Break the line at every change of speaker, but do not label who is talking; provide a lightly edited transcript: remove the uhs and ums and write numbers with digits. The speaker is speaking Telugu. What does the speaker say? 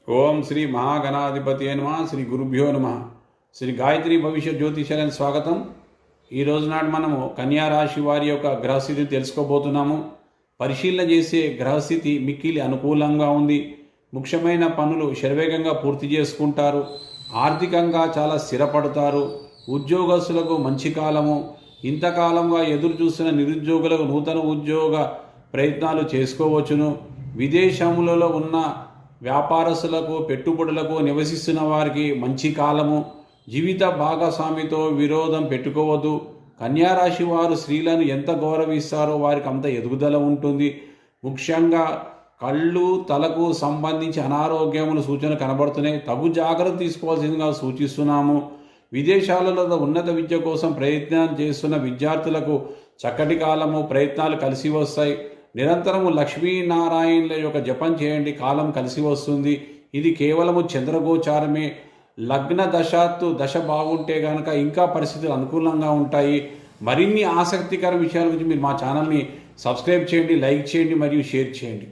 ఓం శ్రీ మహాగణాధిపతి నమః. శ్రీ గురుభ్యో నమః. శ్రీ గాయత్రి భవిష్య జ్యోతిషాలని స్వాగతం. ఈ రోజు నాడు మనము కన్యా రాశి వారి యొక్క గ్రహస్థితిని తెలుసుకోబోతున్నాము. పరిశీలన చేసే గ్రహస్థితి మిక్కిలి అనుకూలంగా ఉంది. ముఖ్యమైన పనులు శరవేగంగా పూర్తి చేసుకుంటారు. ఆర్థికంగా చాలా స్థిరపడతారు. ఉద్యోగస్తులకు మంచి కాలము. ఇంతకాలంగా ఎదురు చూసిన నిరుద్యోగులకు నూతన ఉద్యోగ ప్రయత్నాలు చేసుకోవచ్చును. విదేశములలో ఉన్న వ్యాపారస్తులకు పెట్టుబడులకు నివసిస్తున్న వారికి మంచి కాలము. జీవిత భాగస్వామితో విరోధం పెట్టుకోవద్దు. కన్యారాశి వారు స్త్రీలను ఎంత గౌరవిస్తారో వారికి అంత ఎదుగుదల ఉంటుంది. ముఖ్యంగా కళ్ళు తలకు సంబంధించి అనారోగ్యములు సూచన కనబడుతున్నాయి. తగు జాగ్రత్త తీసుకోవాల్సిందిగా సూచిస్తున్నాము. విదేశాలలో ఉన్నత విద్య కోసం ప్రయత్నం చేస్తున్న విద్యార్థులకు చక్కటి కాలము. ప్రయత్నాలు కలిసి వస్తాయి. నిరంతరము లక్ష్మీనారాయణుల యొక్క జపం చేయండి. కాలం కలిసి వస్తుంది. ఇది కేవలము చంద్రగోచారమే. లగ్న దశ బాగుంటే కనుక ఇంకా పరిస్థితులు అనుకూలంగా ఉంటాయి. మరిన్ని ఆసక్తికర విషయాల గురించి మీరు మా ఛానల్ని సబ్స్క్రైబ్ చేయండి, లైక్ చేయండి మరియు షేర్ చేయండి.